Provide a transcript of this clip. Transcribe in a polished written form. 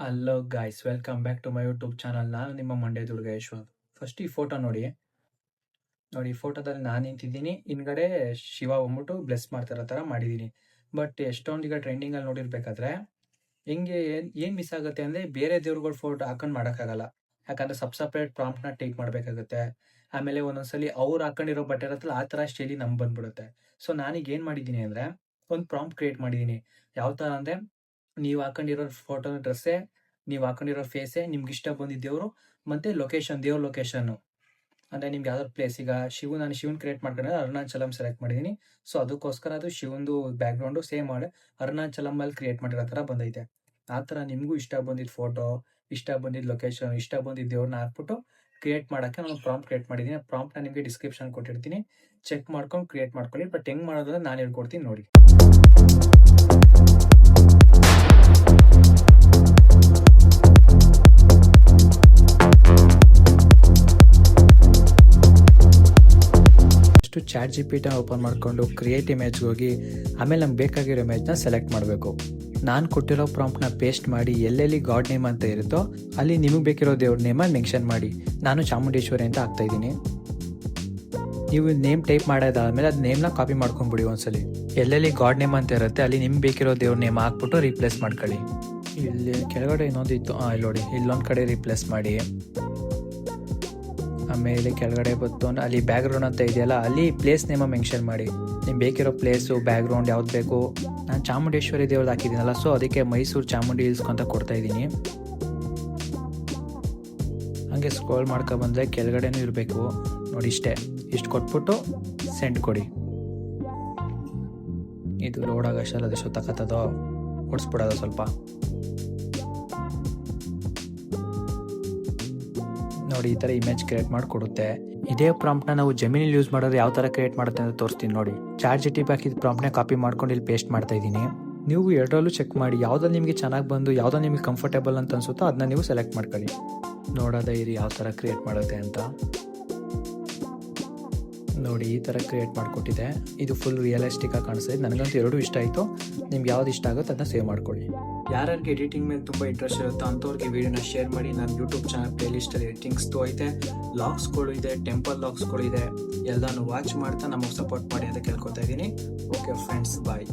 Hello guys, welcome back to my YouTube channel. ನಾನು ನಿಮ್ಮ Mandya Durgeshwar. First ಈ ಫೋಟೋ ನೋಡಿ. ಈ ಫೋಟೋದಲ್ಲಿ ನಾನು ನಿಂತಿದ್ದೀನಿ, ಹಿಂದ್ಗಡೆ ಶಿವ ಬಂದ್ಬಿಟ್ಟು ಬ್ಲೆಸ್ ಮಾಡ್ತಿರೋ ಥರ ಮಾಡಿದ್ದೀನಿ. ಬಟ್ ಎಷ್ಟೊಂದು ಈಗ ಟ್ರೆಂಡಿಂಗಲ್ಲಿ ನೋಡಿರ್ಬೇಕಾದ್ರೆ ಹೆಂಗೆ ಏನು ಮಿಸ್ ಆಗುತ್ತೆ ಅಂದರೆ, ಬೇರೆ ದೇವ್ರುಗಳ ಫೋಟೋ ಹಾಕೊಂಡು ಮಾಡೋಕ್ಕಾಗಲ್ಲ. ಯಾಕಂದರೆ ಸಪ್ರೇಟ್ ಪ್ರಾಂಪ್ಟ್ನ ಟೇಕ್ ಮಾಡಬೇಕಾಗುತ್ತೆ. ಆಮೇಲೆ ಒಂದೊಂದ್ಸಲಿ ಅವ್ರು ಹಾಕೊಂಡಿರೋ ಬಟ್ಟೆ ಇರತ್ತಲ್ಲ, ಆ ಥರ ಶೈಲಿ ನಮ್ಗೆ ಬಂದ್ಬಿಡುತ್ತೆ. ಸೊ ನಾನೀಗ ಏನು ಮಾಡಿದ್ದೀನಿ ಅಂದರೆ, ಒಂದು ಪ್ರಾಂಪ್ಟ್ ಕ್ರಿಯೇಟ್ ಮಾಡಿದ್ದೀನಿ. ಯಾವ ಥರ ಅಂದರೆ, ನೀವು ಹಾಕೊಂಡಿರೋ ಫೋಟೋ ಡ್ರೆಸ್ಸೇ, ನೀವು ಹಾಕೊಂಡಿರೋ ಫೇಸೇ, ನಿಮ್ಗೆ ಇಷ್ಟ ಬಂದಿದ್ದ ದೇವರು ಮತ್ತು ಲೊಕೇಶನ್, ದೇವ್ರ ಲೊಕೇಶನ್ನು ಅಂದರೆ ನಿಮ್ಗೆ ಯಾವ್ದಾದ್ರು ಪ್ಲೇಸ್. ಈಗ ನಾನು ಶಿವನ್ ಕ್ರಿಯೇಟ್ ಮಾಡ್ಕೊಂಡ್ರೆ ಅರುಣಾಚಲಂ ಸೆಲೆಕ್ಟ್ ಮಾಡಿದ್ದೀನಿ. ಸೊ ಅದಕ್ಕೋಸ್ಕರ ಅದು ಶಿವಂದು ಬ್ಯಾಕ್ಗ್ರೌಂಡು ಸೇಮ್ ಮಾಡಿ ಅರುಣಾಚಲಮಲ್ಲಿ ಕ್ರಿಯೇಟ್ ಮಾಡಿರೋ ಥರ ಬಂದೈತೆ. ಆ ಥರ ನಿಮಗೂ ಇಷ್ಟ ಬಂದಿದ್ದ ಫೋಟೋ, ಇಷ್ಟ ಬಂದಿದ್ದ ಲೊಕೇಶನ್, ಇಷ್ಟ ಬಂದಿದ್ದ ದೇವ್ರನ್ನ ಹಾಕ್ಬಿಟ್ಟು ಕ್ರಿಯೇಟ್ ಮಾಡೋಕ್ಕೆ ನಾನು ಪ್ರಾಂಪ್ಟ್ ಕ್ರಿಯೇಟ್ ಮಾಡಿದ್ದೀನಿ. ಪ್ರಾಂಪ್ಟ್ನ ನಿಮಗೆ ಡಿಸ್ಕ್ರಿಪ್ಷನ್ ಕೊಟ್ಟಿರ್ತೀನಿ, ಚೆಕ್ ಮಾಡ್ಕೊಂಡು ಕ್ರಿಯೇಟ್ ಮಾಡ್ಕೊಳ್ಳಿ. ಬಟ್ ಹೆಂಗೆ ಮಾಡೋದಂದ್ರೆ ನಾನು ಹೇಳ್ಕೊಡ್ತೀನಿ ನೋಡಿ. ಚಾಟ್ ಜಿಪಿಟಿ ಓಪನ್ ಮಾಡಿಕೊಂಡು ಕ್ರಿಯೇಟ್ ಇಮೇಜ್ಗೆ ಹೋಗಿ ಆಮೇಲೆ ನಮ್ಗೆ ಬೇಕಾಗಿರೋ ಇಮೇಜ್ನ ಸೆಲೆಕ್ಟ್ ಮಾಡಬೇಕು. ನಾನು ಕೊಟ್ಟಿರೋ ಪ್ರಾಂಪ್ಟ್ನ ಪೇಸ್ಟ್ ಮಾಡಿ ಎಲ್ಲೆಲ್ಲಿ ಗಾಡ್ ನೇಮ್ ಅಂತ ಇರುತ್ತೋ ಅಲ್ಲಿ ನಿಮಗೆ ಬೇಕಿರೋ ದೇವ್ರ ನೇಮಲ್ಲಿ ಮೆನ್ಷನ್ ಮಾಡಿ. ನಾನು ಚಾಮುಂಡೇಶ್ವರಿ ಅಂತ ಹಾಕ್ತಾಯಿದ್ದೀನಿ. ನೀವು ನೇಮ್ ಟೈಪ್ ಮಾಡೋದಾದ್ಮೇಲೆ ಅದು ನೇಮ್ನ ಕಾಪಿ ಮಾಡ್ಕೊಂಡ್ಬಿಡಿ. ಒಂದ್ಸಲಿ ಎಲ್ಲೆಲ್ಲಿ ಗಾಡ್ ನೇಮ್ ಅಂತ ಇರುತ್ತೆ ಅಲ್ಲಿ ನಿಮ್ಗೆ ಬೇಕಿರೋ ದೇವ್ರ ನೇಮ್ ಹಾಕ್ಬಿಟ್ಟು ರೀಪ್ಲೇಸ್ ಮಾಡ್ಕೊಳ್ಳಿ. ಇಲ್ಲಿ ಕೆಳಗಡೆ ಇನ್ನೊಂದು ಇತ್ತು, ಇಲ್ಲಿ ನೋಡಿ, ಇಲ್ಲೊಂದು ಕಡೆ ರೀಪ್ಲೇಸ್ ಮಾಡಿ. ಆಮೇಲೆ ಕೆಳಗಡೆ ಬಂತು ಅಂದರೆ ಅಲ್ಲಿ ಬ್ಯಾಕ್ಗ್ರೌಂಡ್ ಅಂತ ಇದೆಯಲ್ಲ, ಅಲ್ಲಿ ಪ್ಲೇಸ್ ನೇಮ ಮೆನ್ಷನ್ ಮಾಡಿ. ನಿಮ್ಗೆ ಬೇಕಿರೋ ಪ್ಲೇಸು, ಬ್ಯಾಕ್ಗ್ರೌಂಡ್ ಯಾವ್ದು ಬೇಕು. ನಾನು ಚಾಮುಂಡೇಶ್ವರಿ ದೇವ್ರದ್ದು ಹಾಕಿದ್ದೀನಲ್ಲ, ಸೊ ಅದಕ್ಕೆ ಮೈಸೂರು ಚಾಮುಂಡಿ ಹಿಲ್ಸ್ ಅಂತ ಕೊಡ್ತಾಯಿದ್ದೀನಿ. ಹಾಗೆ ಸ್ಕ್ರೋಲ್ ಮಾಡ್ಕೊಬಂದರೆ ಕೆಳಗಡೆನೂ ಇರಬೇಕು ನೋಡಿ. ಇಷ್ಟು ಕೊಟ್ಬಿಟ್ಟು ಸೆಂಡ್ ಕೊಡಿ. ಇದು ಲೋಡ್ ಆಗೋಷ್ಟಲ್ಲ ಅದೆಷ್ಟು ತಗೋತದೋ ಓಡಿಸ್ಬಿಡೋದು ಸ್ವಲ್ಪ ನೋಡಿ. ಈ ಥರ ಇಮೇಜ್ ಕ್ರಿಯೇಟ್ ಮಾಡಿಕೊಡುತ್ತೆ. ಇದೇ ಪ್ರಾಂಪ್ಟ್ನ ನಾವು ಜೆಮಿನಿಲಿ ಯೂಸ್ ಮಾಡೋದು ಯಾವ ಥರ ಕ್ರಿಯೇಟ್ ಮಾಡುತ್ತೆ ಅಂತ ತೋರಿಸ್ತೀನಿ ನೋಡಿ. ಚಾಟ್ ಜಿಪಿಟಿ ಹಾಕಿದ ಪ್ರಾಂಪ್ಟ್ನ ಕಾಪಿ ಮಾಡ್ಕೊಂಡು ಇಲ್ಲಿ ಪೇಸ್ಟ್ ಮಾಡ್ತಾ ಇದ್ದೀನಿ. ನೀವು ಎರಡರಲ್ಲೂ ಚೆಕ್ ಮಾಡಿ, ಯಾವುದೋ ನಿಮಗೆ ಚೆನ್ನಾಗಿ ಬಂದು ಯಾವುದೋ ನಿಮಗೆ ಕಂಫರ್ಟೇಬಲ್ ಅಂತ ಅನ್ಸುತ್ತೋ ಅದನ್ನ ನೀವು ಸೆಲೆಕ್ಟ್ ಮಾಡ್ಕೊಳ್ಳಿ. ನೋಡೋದ ಇರಿ ಯಾವ ಥರ ಕ್ರಿಯೇಟ್ ಮಾಡುತ್ತೆ ಅಂತ ನೋಡಿ. ಈ ಥರ ಕ್ರಿಯೇಟ್ ಮಾಡಿಕೊಟ್ಟಿದೆ. ಇದು ಫುಲ್ ರಿಯಲಿಸ್ಟಿಕ್ ಆಗಿ ಕಾಣಿಸ್ತಿದೆ. ನನಗಂತೂ ಎರಡೂ ಇಷ್ಟ ಆಯಿತು. ನಿಮ್ಗೆ ಯಾವ್ದು ಇಷ್ಟ ಆಗುತ್ತೋ ಅದನ್ನ ಸೇವ್ ಮಾಡ್ಕೊಳ್ಳಿ. ಯಾರಿಗೆ ಎಡಿಟಿಂಗ್ ಮೇಲೆ ತುಂಬ ಇಂಟ್ರೆಸ್ಟ್ ಇರುತ್ತೋ ಅಂಥವ್ರಿಗೆ ವೀಡಿಯೋನ ಶೇರ್ ಮಾಡಿ. ನನ್ನ ಯೂಟ್ಯೂಬ್ ಚಾನಲ್ ಪ್ಲೇಲಿಸ್ಟಲ್ಲಿ ಎಡಿಟಿಂಗ್ಸ್ದು ಐತೆ, ಲಾಗ್ಸ್ಗಳು ಇದೆ, ಟೆಂಪಲ್ ಲಾಗ್ಸ್ಗಳು ಇದೆ. ಎಲ್ಲನೂ ವಾಚ್ ಮಾಡ್ತಾ ನಮಗೆ ಸಪೋರ್ಟ್ ಮಾಡಿ ಅಂತ ಕೇಳ್ಕೊತಾ ಇದ್ದೀನಿ. ಓಕೆ ಫ್ರೆಂಡ್ಸ್, ಬಾಯ್.